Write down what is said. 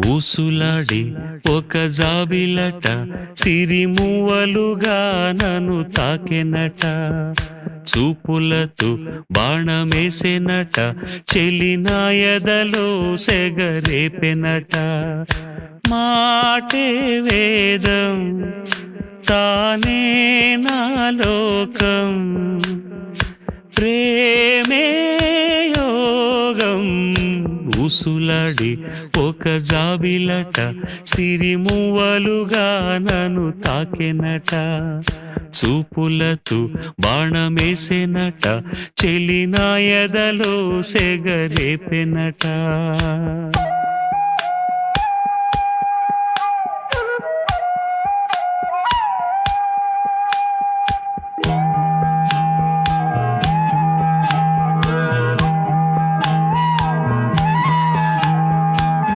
ఊసులాడి ఒక జాబిలట సిరిమువ్వలుగా నన్ను తాకెనట. చూపులతో బాణమేసెనట, చెలినాయదలో సెగరేపెనట. మాటే వేదం, తానే నా లోకం, ప్రేమే యోగం. ఊసులాడి ఒక జాబిలట సిరిమువ్వలుగా నన్ను తాకెనట. చూపులతో బాణమేసెనట, చెలినాయదలో సెగరేపెనట.